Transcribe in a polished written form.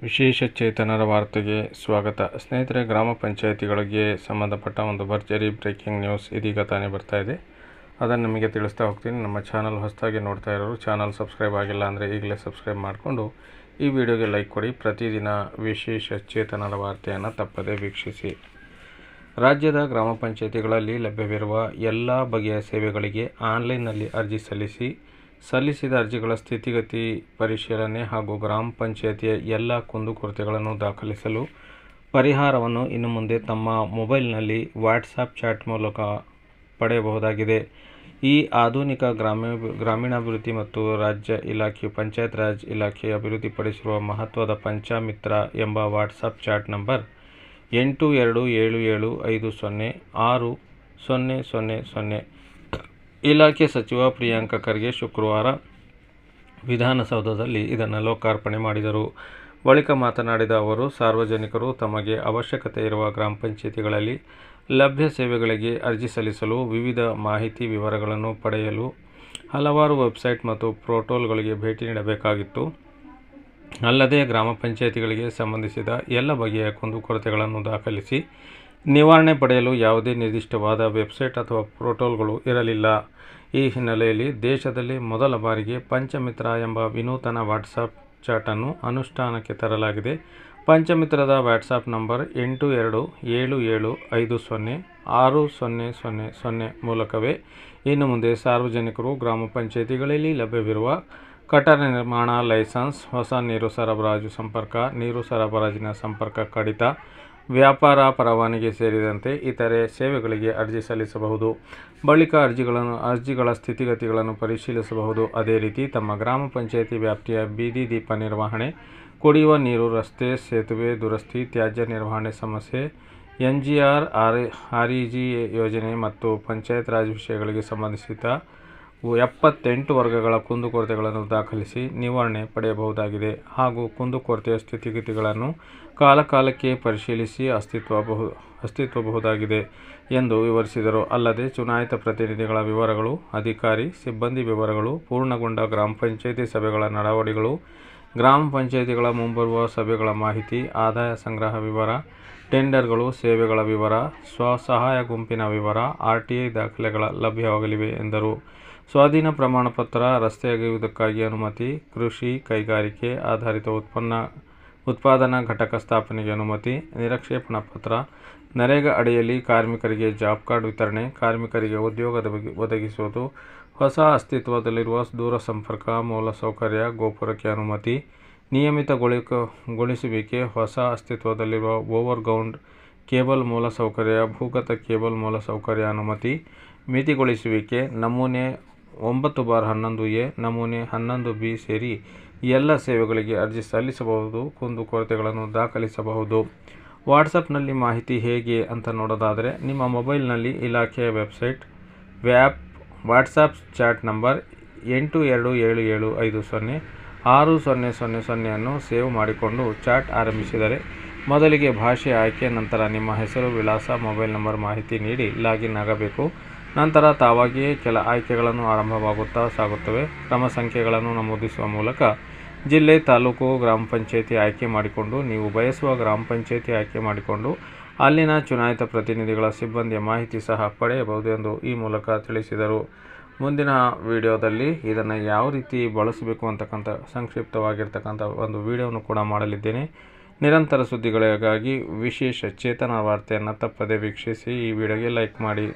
ವಿಶೇಷ ಚೇತನರ ವಾರ್ತೆಗೆ ಸ್ವಾಗತ. ಸ್ನೇಹಿತರೆ, ಗ್ರಾಮ ಪಂಚಾಯಿತಿಗಳಿಗೆ ಸಂಬಂಧಪಟ್ಟ ಒಂದು ಭರ್ಜರಿ ಬ್ರೇಕಿಂಗ್ ನ್ಯೂಸ್ ಇದೀಗ ತಾನೇ ಬರ್ತಾ ಇದೆ. ಅದನ್ನು ನಿಮಗೆ ತಿಳಿಸ್ತಾ ಹೋಗ್ತೀನಿ. ನಮ್ಮ ಚಾನಲ್ ಹೊಸದಾಗಿ ನೋಡ್ತಾ ಇರೋರು ಚಾನಲ್ ಸಬ್ಸ್ಕ್ರೈಬ್ ಆಗಿಲ್ಲ ಅಂದರೆ ಈಗಲೇ ಸಬ್ಸ್ಕ್ರೈಬ್ ಮಾಡಿಕೊಂಡು ಈ ವಿಡಿಯೋಗೆ ಲೈಕ್ ಕೊಡಿ. ಪ್ರತಿದಿನ ವಿಶೇಷ ಚೇತನರ ವಾರ್ತೆಯನ್ನು ತಪ್ಪದೇ ವೀಕ್ಷಿಸಿ. ರಾಜ್ಯದ ಗ್ರಾಮ ಪಂಚಾಯಿತಿಗಳಲ್ಲಿ ಲಭ್ಯವಿರುವ ಎಲ್ಲ ಬಗೆಯ ಸೇವೆಗಳಿಗೆ ಆನ್ಲೈನ್ನಲ್ಲಿ ಅರ್ಜಿ ಸಲ್ಲಿಸಿದ ಅರ್ಜಿಗಳ ಸ್ಥಿತಿಗತಿ ಪರಿಶೀಲನೆ ಹಾಗೂ ಗ್ರಾಮ ಪಂಚಾಯಿತಿಯ ಎಲ್ಲ ಕುಂದುಕೊರತೆಗಳನ್ನು ದಾಖಲಿಸಲು ಪರಿಹಾರವನ್ನು ಇನ್ನು ಮುಂದೆ ತಮ್ಮ ಮೊಬೈಲ್ನಲ್ಲಿ ವಾಟ್ಸಪ್ ಚಾಟ್ ಮೂಲಕ ಪಡೆಯಬಹುದಾಗಿದೆ. ಈ ಆಧುನಿಕ ಗ್ರಾಮೀಣಾಭಿವೃದ್ಧಿ ಮತ್ತು ರಾಜ್ಯ ಇಲಾಖೆಯು ಪಂಚಾಯತ್ ರಾಜ್ ಇಲಾಖೆ ಅಭಿವೃದ್ಧಿಪಡಿಸಿರುವ ಮಹತ್ವದ ಪಂಚಾಮಿತ್ರ ಎಂಬ ವಾಟ್ಸಪ್ ಚಾಟ್ ನಂಬರ್ 8277506000 ಇಲಾಖೆ ಸಚಿವ ಪ್ರಿಯಾಂಕ ಖರ್ಗೆ ಶುಕ್ರವಾರ ವಿಧಾನಸೌಧದಲ್ಲಿ ಇದನ್ನು ಲೋಕಾರ್ಪಣೆ ಮಾಡಿದರು. ಬಳಿಕ ಮಾತನಾಡಿದ ಅವರು, ಸಾರ್ವಜನಿಕರು ತಮಗೆ ಅವಶ್ಯಕತೆ ಇರುವ ಗ್ರಾಮ ಪಂಚಾಯಿತಿಗಳಲ್ಲಿ ಲಭ್ಯ ಸೇವೆಗಳಿಗೆ ಅರ್ಜಿ ಸಲ್ಲಿಸಲು ವಿವಿಧ ಮಾಹಿತಿ ವಿವರಗಳನ್ನು ಪಡೆಯಲು ಹಲವಾರು ವೆಬ್ಸೈಟ್ ಮತ್ತು ಪೋರ್ಟಲ್ಗಳಿಗೆ ಭೇಟಿ ನೀಡಬೇಕಾಗಿತ್ತು. ಅಲ್ಲದೆ ಗ್ರಾಮ ಪಂಚಾಯಿತಿಗಳಿಗೆ ಸಂಬಂಧಿಸಿದ ಎಲ್ಲ ಬಗೆಯ ಕುಂದುಕೊರತೆಗಳನ್ನು ದಾಖಲಿಸಿ ನಿವಾರಣೆ ಪಡೆಯಲು ಯಾವುದೇ ನಿರ್ದಿಷ್ಟವಾದ ವೆಬ್ಸೈಟ್ ಅಥವಾ ಪೋರ್ಟಲ್ಗಳು ಇರಲಿಲ್ಲ. ಈ ಹಿನ್ನೆಲೆಯಲ್ಲಿ ದೇಶದಲ್ಲಿ ಮೊದಲ ಬಾರಿಗೆ ಪಂಚಮಿತ್ರ ಎಂಬ ವಿನೂತನ ವಾಟ್ಸಪ್ ಚಾಟನ್ನು ಅನುಷ್ಠಾನಕ್ಕೆ ತರಲಾಗಿದೆ. ಪಂಚಮಿತ್ರದ ವಾಟ್ಸಪ್ ನಂಬರ್ 8277506000 ಮೂಲಕವೇ ಇನ್ನು ಮುಂದೆ ಸಾರ್ವಜನಿಕರು ಗ್ರಾಮ ಪಂಚಾಯಿತಿಗಳಲ್ಲಿ ಲಭ್ಯವಿರುವ ಕಟ್ಟಡ ನಿರ್ಮಾಣ ಲೈಸೆನ್ಸ್, ಹೊಸ ನೀರು ಸರಬರಾಜು ಸಂಪರ್ಕ, ನೀರು ಸರಬರಾಜಿನ ಸಂಪರ್ಕ ಕಡಿತ, ವ್ಯಾಪಾರ ಪರವಾನಗಿ ಸೇರಿದಂತೆ ಇತರೆ ಸೇವೆಗಳಿಗೆ ಅರ್ಜಿ ಸಲ್ಲಿಸಬಹುದು. ಬಳಿಕ ಅರ್ಜಿಗಳ ಸ್ಥಿತಿಗತಿಗಳನ್ನು ಪರಿಶೀಲಿಸಬಹುದು. ಅದೇ ರೀತಿ ತಮ್ಮ ಗ್ರಾಮ ಪಂಚಾಯಿತಿ ವ್ಯಾಪ್ತಿಯ ಬೀದಿ ದೀಪ ನಿರ್ವಹಣೆ, ಕುಡಿಯುವ ನೀರು, ರಸ್ತೆ, ಸೇತುವೆ ದುರಸ್ತಿ, ತ್ಯಾಜ್ಯ ನಿರ್ವಹಣೆ ಸಮಸ್ಯೆ, NGR, REG ಯೋಜನೆ ಮತ್ತು ಪಂಚಾಯತ್ ರಾಜ್ ವಿಷಯಗಳಿಗೆ ಸಂಬಂಧಿಸಿದ 78 ವರ್ಗಗಳ ಕುಂದುಕೊರತೆಗಳನ್ನು ದಾಖಲಿಸಿ ನಿವಾರಣೆ ಪಡೆಯಬಹುದಾಗಿದೆ ಹಾಗೂ ಕುಂದುಕೊರತೆಯ ಸ್ಥಿತಿಗತಿಗಳನ್ನು ಕಾಲಕಾಲಕ್ಕೆ ಪರಿಶೀಲಿಸಿ ಅಸ್ತಿತ್ವಬಹುದಾಗಿದೆ ಎಂದು ವಿವರಿಸಿದರು. ಅಲ್ಲದೆ ಚುನಾಯಿತ ಪ್ರತಿನಿಧಿಗಳ ವಿವರಗಳು, ಅಧಿಕಾರಿ ಸಿಬ್ಬಂದಿ ವಿವರಗಳು, ಪೂರ್ಣಗೊಂಡ ಗ್ರಾಮ ಪಂಚಾಯಿತಿ ಸಭೆಗಳ ನಡಾವಳಿಗಳು, ಗ್ರಾಮ ಪಂಚಾಯಿತಿಗಳ ಮುಂಬರುವ ಸಭೆಗಳ ಮಾಹಿತಿ, ಆದಾಯ ಸಂಗ್ರಹ ವಿವರ, ಟೆಂಡರ್ಗಳು, ಸೇವೆಗಳ ವಿವರ, ಸ್ವಸಹಾಯ ಗುಂಪಿನ ವಿವರ, RTI ದಾಖಲೆಗಳ ಲಭ್ಯವಾಗಲಿವೆ ಎಂದರು. ಸ್ವಾಧೀನ ಪ್ರಮಾಣ ಪತ್ರ, ರಸ್ತೆ ಅಗೆಯುವುದಕ್ಕಾಗಿ ಅನುಮತಿ, ಕೃಷಿ ಕೈಗಾರಿಕೆ ಆಧಾರಿತ ಉತ್ಪಾದನಾ ಘಟಕ ಸ್ಥಾಪನೆಗೆ ಅನುಮತಿ, ನಿರಕ್ಷೇಪಣಾ ಪತ್ರ, ನರೇಗಾ ಅಡಿಯಲ್ಲಿ ಕಾರ್ಮಿಕರಿಗೆ ಜಾಬ್ ಕಾರ್ಡ್ ವಿತರಣೆ, ಕಾರ್ಮಿಕರಿಗೆ ಉದ್ಯೋಗ ಒದಗಿಸುವುದು, ಹೊಸ ಅಸ್ತಿತ್ವದಲ್ಲಿರುವ ದೂರಸಂಪರ್ಕ ಮೂಲಸೌಕರ್ಯ ಗೋಪುರಕ್ಕೆ ಅನುಮತಿ, ನಿಯಮಿತಗೊಳಿಸುವಿಕೆ, ಹೊಸ ಅಸ್ತಿತ್ವದಲ್ಲಿರುವ ಓವರ್ಗ್ರೌಂಡ್ ಕೇಬಲ್ ಮೂಲಸೌಕರ್ಯ, ಭೂಗತ ಕೇಬಲ್ ಮೂಲಸೌಕರ್ಯ ಅನುಮತಿ, ಮಿತಿಗೊಳಿಸುವಿಕೆ, ನಮೂನೆ 9/11A, ನಮೂನೆ 11B ಸೇರಿ ಎಲ್ಲ ಸೇವೆಗಳಿಗೆ ಅರ್ಜಿ ಸಲ್ಲಿಸಬಹುದು. ಕುಂದುಕೊರತೆಗಳನ್ನು ದಾಖಲಿಸಬಹುದು. ವಾಟ್ಸಪ್ನಲ್ಲಿ ಮಾಹಿತಿ ಹೇಗೆ ಅಂತ ನೋಡೋದಾದರೆ, ನಿಮ್ಮ ಮೊಬೈಲ್ನಲ್ಲಿ ಇಲಾಖೆಯ ವೆಬ್ಸೈಟ್, ವಾಟ್ಸಪ್ ಚಾಟ್ ನಂಬರ್ 8277506000 ಅನ್ನು ಸೇವ್ ಮಾಡಿಕೊಂಡು ಚಾಟ್ ಆರಂಭಿಸಿದರೆ ಮೊದಲಿಗೆ ಭಾಷೆ ಆಯ್ಕೆ, ನಂತರ ನಿಮ್ಮ ಹೆಸರು, ವಿಳಾಸ, ಮೊಬೈಲ್ ನಂಬರ್ ಮಾಹಿತಿ ನೀಡಿ ಲಾಗಿನ್ ಆಗಬೇಕು. ನಂತರ ತಾವಾಗಿಯೇ ಕೆಲ ಆಯ್ಕೆಗಳನ್ನು ಆರಂಭವಾಗುತ್ತಾ ಸಾಗುತ್ತವೆ. ಕ್ರಮ ಸಂಖ್ಯೆಗಳನ್ನು ನಮೂದಿಸುವ ಮೂಲಕ ಜಿಲ್ಲೆ, ತಾಲೂಕು, ಗ್ರಾಮ ಪಂಚಾಯಿತಿ ಆಯ್ಕೆ ಮಾಡಿಕೊಂಡು ನೀವು ಬಯಸುವ ಗ್ರಾಮ ಪಂಚಾಯಿತಿ ಆಯ್ಕೆ ಮಾಡಿಕೊಂಡು ಅಲ್ಲಿನ ಚುನಾಯಿತ ಪ್ರತಿನಿಧಿಗಳ ಸಿಬ್ಬಂದಿಯ ಮಾಹಿತಿ ಸಹ ಪಡೆಯಬಹುದು ಎಂದು ಈ ಮೂಲಕ ತಿಳಿಸಿದರು. ಮುಂದಿನ ವಿಡಿಯೋದಲ್ಲಿ ಇದನ್ನು ಯಾವ ರೀತಿ ಬಳಸಬೇಕು ಅಂತಕ್ಕಂಥ ಸಂಕ್ಷಿಪ್ತವಾಗಿರ್ತಕ್ಕಂಥ ಒಂದು ವಿಡಿಯೋವನ್ನು ಕೂಡ ಮಾಡಲಿದ್ದೇನೆ. ನಿರಂತರ ಸುದ್ದಿಗಳಿಗಾಗಿ ವಿಶೇಷ ಚೇತನ ವಾರ್ತೆಯನ್ನು ತಪ್ಪದೇ ವೀಕ್ಷಿಸಿ. ಈ ವಿಡಿಯೋಗೆ ಲೈಕ್ ಮಾಡಿ.